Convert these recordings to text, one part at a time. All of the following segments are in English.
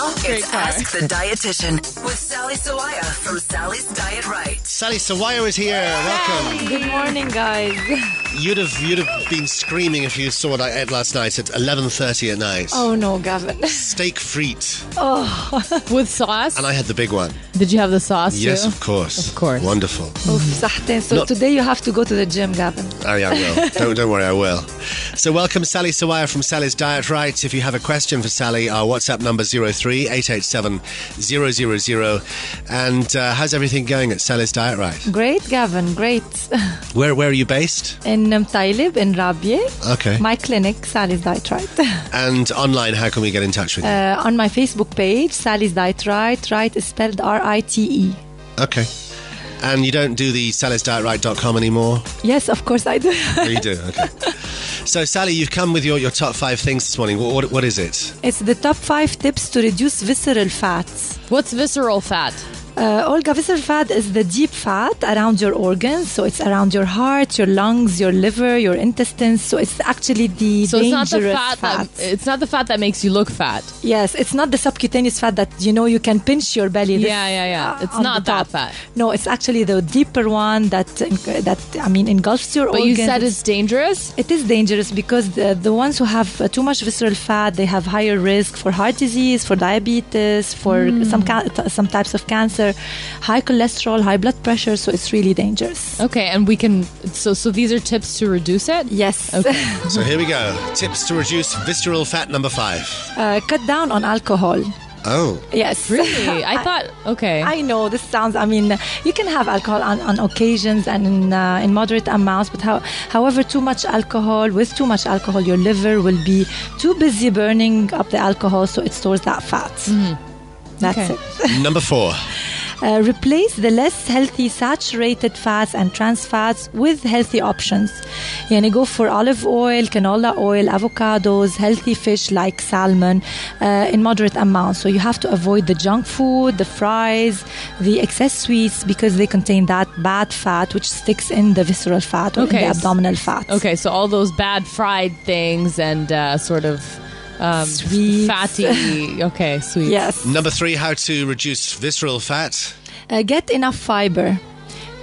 Now it's Ask the Dietitian with Sally Sawaya from Sally's Diet Right. Sally Sawaya is here. Welcome. Good morning, guys. You'd have been screaming if you saw what I ate last night at 11:30 at night. Oh no, Gavin. Steak frite. Oh, with sauce? And I had the big one. Did you have the sauce Yes, too? of course. Of course. Wonderful. صحتين. So today you have to go to the gym, Gavin. Oh, yeah, I will. Don't worry, I will. So welcome Sally Sawaya from Sally's Diet Right. If you have a question for Sally, our WhatsApp number 03-887-000. And how's everything going at Sally's Diet Right? Great, Gavin. Great. Where are you based? In Tailib, in Rabie. Okay. My clinic, Sally's Diet Right. And online, how can we get in touch with you? On my Facebook page, Sally's Diet Right. Right is spelled R-I-T-E. Okay. And you don't do the sallysdietright.com anymore? Yes, of course I do. Oh, you do? Okay. So, Sally, you've come with your top 5 things this morning. What is it? It's the top 5 tips to reduce visceral fats. What's visceral fat? Olga, visceral fat is the deep fat around your organs. So it's around your heart, your lungs, your liver, your intestines. So it's actually the So dangerous it's not the fat. fat. It's not the fat that makes you look fat. Yes, it's not the subcutaneous fat that, you can pinch your belly. Yeah. It's not that fat. No, it's actually the deeper one that engulfs your But organs. you said it's dangerous? It is dangerous because the ones who have too much visceral fat, they have higher risk for heart disease, for diabetes, for some types of cancer, high cholesterol, high blood pressure. So it's really dangerous. Okay, and we can... So these are tips to reduce it? Yes. Okay. So here we go. Tips to reduce visceral fat number 5. Cut down on alcohol. Oh. Yes. Really? I thought... Okay. I know this sounds... you can have alcohol on occasions and in moderate amounts, but however, too much alcohol, your liver will be too busy burning up the alcohol, so it stores that fat. Mm-hmm. That's Okay. it. Number 4. Replace the less healthy saturated fats and trans fats with healthy options. Go for olive oil, canola oil, avocados, healthy fish like salmon in moderate amounts. So you have to avoid the junk food, the fries, the excess sweets because they contain that bad fat which sticks in the visceral fat or in the abdominal fat. Okay, so all those bad fried things and sort of... Sweets. Fatty. Okay, sweet. Yes. Number 3, how to reduce visceral fat. Get enough fiber.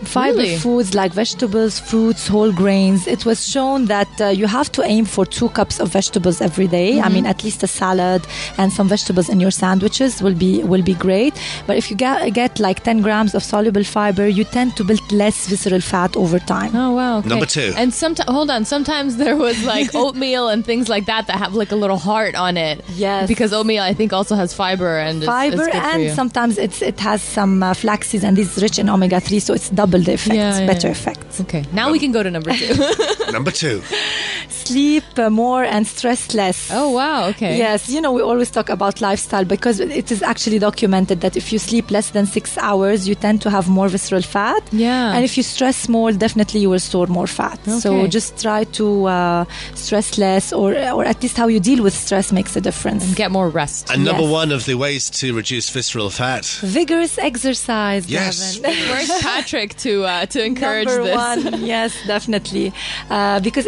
Fiber Really? foods like vegetables, fruits, whole grains. It was shown that you have to aim for 2 cups of vegetables every day. Mm-hmm. At least a salad and some vegetables in your sandwiches will be great. But if you get like 10 grams of soluble fiber, you tend to build less visceral fat over time. Oh, wow. Okay. Number 2. And sometimes there was like oatmeal and things like that have like a little heart on it. Yes. Because oatmeal, I think, also has fiber and it's good for and you. sometimes it has some flax seeds and it's rich in omega-3, so it's double the effect, better effect. Okay, now we can go to number 2. Number 2. Sleep more and stress less. Oh, wow. Okay. Yes, we always talk about lifestyle because it is actually documented that if you sleep less than 6 hours, you tend to have more visceral fat. Yeah. And if you stress more, definitely you will store more fat. Okay. So just try to stress less or at least how you deal with stress makes a difference. And get more rest. And number Yes. 1 of the ways to reduce visceral fat. Vigorous exercise, Yes. Gavin. Where's Patrick to encourage Number this? 1, yes, definitely. Because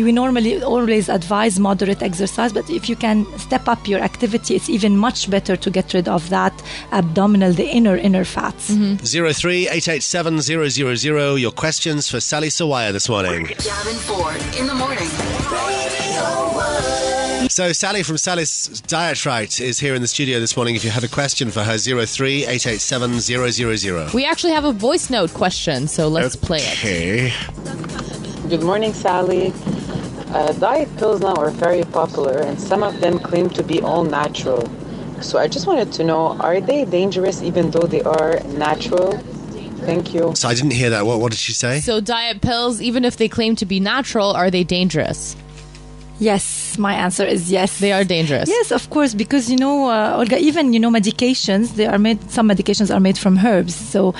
we normally always advise moderate exercise, but if you can step up your activity, it's even much better to get rid of that abdominal, the inner fats. Mm-hmm. 03-887-000. Your questions for Sally Sawaya this morning. Gavin Ford in the morning. So Sally from Sally's Diet Right is here in the studio this morning. If you have a question for her, 03-887-000. We actually have a voice note question, so let's play it. Okay. Good morning, Sally. Diet pills now are very popular, and some of them claim to be all natural. So I just wanted to know, are they dangerous even though they are natural? Thank you. So I didn't hear that. What did she say? So diet pills, even if they claim to be natural, are they dangerous? Yes, my answer is yes. They are dangerous. Yes, of course, because Olga, even medications, some medications are made from herbs. So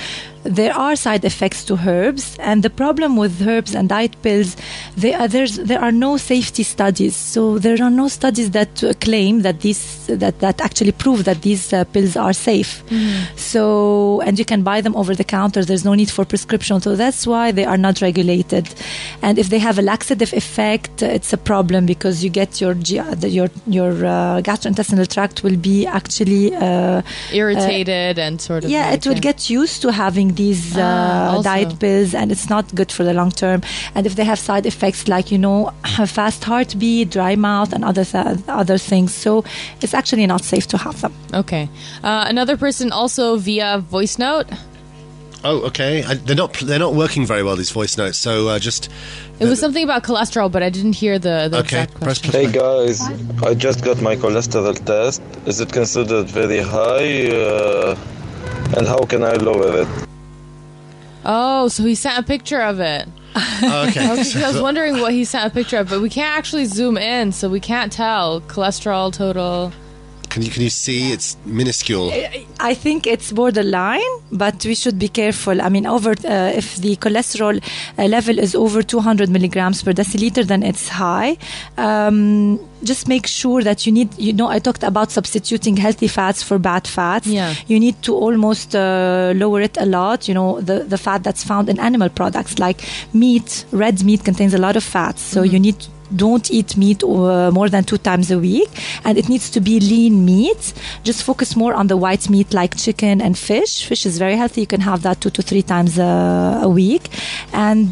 there are side effects to herbs, and the problem with herbs and diet pills, there are no safety studies. So there are no studies that claim that that actually prove that these pills are safe. So, and you can buy them over the counter. There's no need for prescription. So that's why they are not regulated. And if they have a laxative effect, it's a problem, because you get your gastrointestinal tract will be actually irritated and sort of it will get used to having these diet pills, and it's not good for the long term. And if they have side effects like fast heartbeat, dry mouth, and other things, so it's actually not safe to have them. Okay. Another person also via voice note. Oh, okay. They're not working very well, these voice notes. So it was something about cholesterol, but I didn't hear the exact question. Hey guys, I just got my cholesterol test. Is it considered very high? And how can I lower it? Oh, so he sent a picture of it. Oh, okay. I was wondering what he sent a picture of, but we can't actually zoom in, so we can't tell cholesterol total. Can you see? It's minuscule. I think it's borderline, but we should be careful. I mean, if the cholesterol level is over 200 milligrams per deciliter, then it's high. Just make sure that you need, I talked about substituting healthy fats for bad fats. Yeah. You need to almost lower it a lot. The fat that's found in animal products like meat, red meat contains a lot of fats. So you need to don't eat meat more than 2 times a week, and it needs to be lean meat. Just focus more on the white meat like chicken and fish. Fish is very healthy. You can have that 2 to 3 times a week, and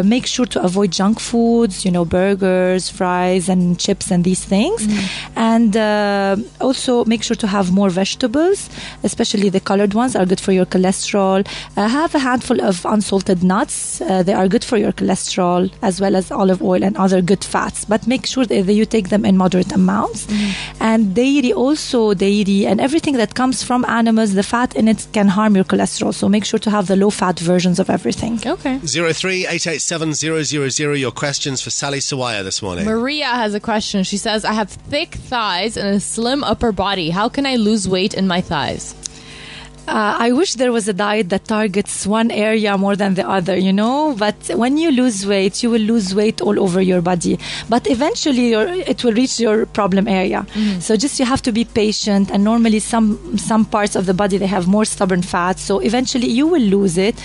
make sure to avoid junk foods, burgers, fries, and chips and these things. And also make sure to have more vegetables, especially the colored ones are good for your cholesterol. Have a handful of unsalted nuts. They are good for your cholesterol, as well as olive oil and other good fats, but make sure that you take them in moderate amounts. And dairy, and everything that comes from animals, the fat in it can harm your cholesterol, so make sure to have the low fat versions of everything. Okay. 03-887-000, your questions for Sally Sawaya this morning. Maria has a question. She says, I have thick thighs and a slim upper body. How can I lose weight in my thighs? I wish there was a diet that targets one area more than the other, but when you lose weight, you will lose weight all over your body, but eventually it will reach your problem area. So just you have to be patient, and normally some parts of the body, they have more stubborn fat, so eventually you will lose it,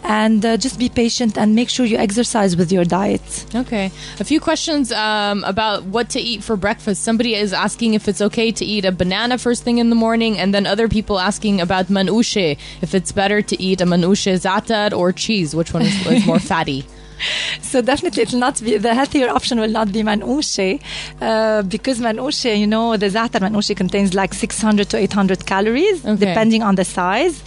and just be patient and make sure you exercise with your diet. Okay. A few questions about what to eat for breakfast. Somebody is asking if it's okay to eat a banana first thing in the morning, and then other people asking about if it's better to eat a manouche za'atar or cheese, which one is more fatty? So definitely it will not be, the healthier option will not be manouche, because manouche, the za'atar manouche contains like 600 to 800 calories, depending on the size.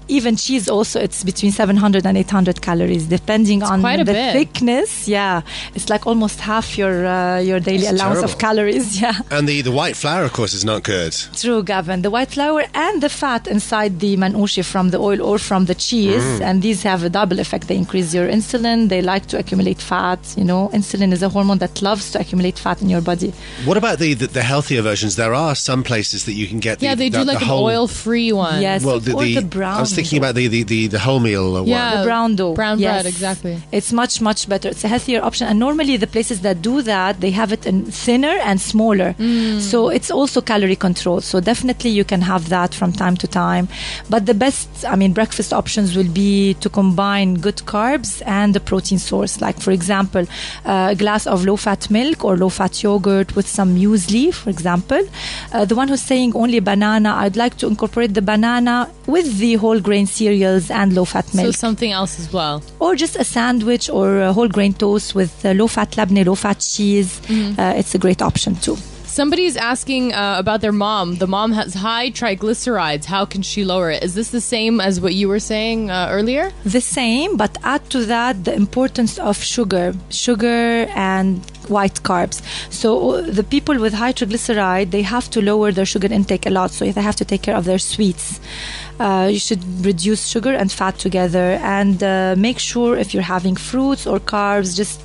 Even cheese also, it's between 700 and 800 calories, depending on the thickness. Yeah, it's like almost half your daily allowance of calories. Yeah. And the white flour, of course, is not good. True, Gavin. The white flour and the fat inside the manouche from the oil or from the cheese, and these have a double effect. They increase your insulin. They like to accumulate fat. Insulin is a hormone that loves to accumulate fat in your body. What about the healthier versions? There are some places that you can get. They do like an oil-free one. Yes, or the brown. I was thinking about the wholemeal one. Yeah, the brown dough. Brown bread, exactly. It's much, much better. It's a healthier option. And normally the places that do that, they have it in thinner and smaller. So it's also calorie controlled. So definitely you can have that from time to time. But the best, breakfast options will be to combine good carbs and the protein source. Like, for example, a glass of low-fat milk or low-fat yogurt with some muesli, for example. The one who's saying only banana, I'd like to incorporate the banana with the whole grain cereals and low-fat milk. So something else as well. Or just a sandwich or a whole grain toast with low-fat labneh, low-fat cheese. It's a great option too. Somebody's asking about their mom. The mom has high triglycerides. How can she lower it? Is this the same as what you were saying earlier? The same, but add to that the importance of sugar and white carbs. So the people with high triglyceride, they have to lower their sugar intake a lot. So they have to take care of their sweets. You should reduce sugar and fat together, and make sure if you're having fruits or carbs, just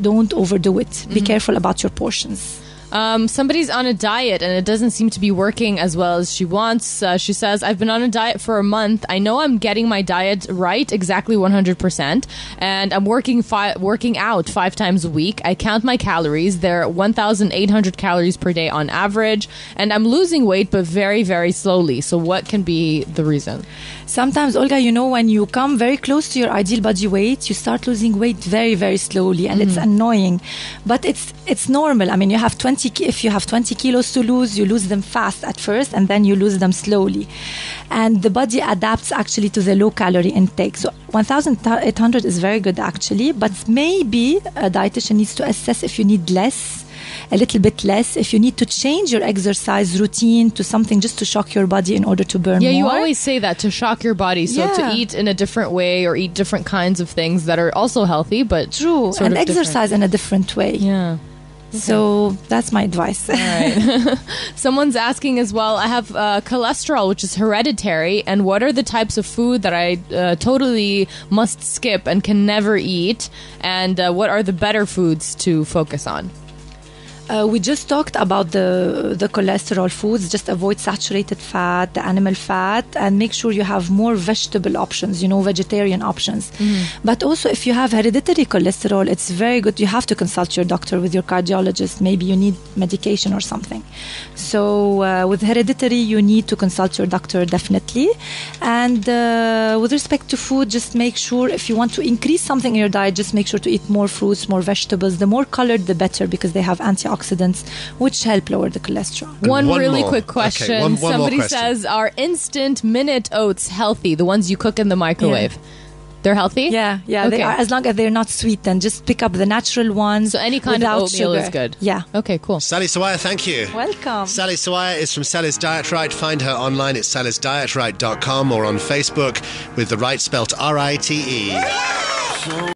don't overdo it. Be careful about your portions. Somebody's on a diet and it doesn't seem to be working as well as she wants. She says, I've been on a diet for a month. I know I'm getting my diet right, exactly 100%. And I'm working out 5 times a week. I count my calories. They're 1,800 calories per day on average. And I'm losing weight, but very, very slowly. So what can be the reason? Sometimes, Olga, when you come very close to your ideal body weight, you start losing weight very, very slowly, and it's annoying. But it's normal. I mean, if you have 20 kilos to lose, you lose them fast at first, and then you lose them slowly. And the body adapts actually to the low calorie intake. So 1,800 is very good actually, but maybe a dietitian needs to assess if you need a little bit less, if you need to change your exercise routine to something just to shock your body in order to burn more. Yeah, you always say that, to shock your body. So to eat in a different way or eat different kinds of things that are also healthy, but true, and exercise in a different way. Yeah. Okay. So that's my advice. All right. Someone's asking as well, I have cholesterol, which is hereditary, and what are the types of food that I totally must skip and can never eat, and what are the better foods to focus on? We just talked about the cholesterol foods. Just avoid saturated fat, the animal fat, and make sure you have more vegetable options, vegetarian options. But also, if you have hereditary cholesterol, it's very good. You have to consult your doctor with your cardiologist. Maybe you need medication or something. So with hereditary, you need to consult your doctor, definitely. And with respect to food, just make sure if you want to increase something in your diet, just make sure to eat more fruits, more vegetables. The more colored, the better, because they have antioxidants, which help lower the cholesterol. One really quick question. Okay, one Somebody more question. says, are instant minute oats healthy? The ones you cook in the microwave. Yeah. They're healthy? Yeah, Okay. they are, as long as they're not sweetened. Just pick up the natural ones. So any kind of without oatmeal sugar. is good? Yeah. Okay, cool. Sally Sawaya, thank you. Welcome. Sally Sawaya is from Sally's Diet Right. Find her online at sallysdietright.com or on Facebook with the right spelt RITE.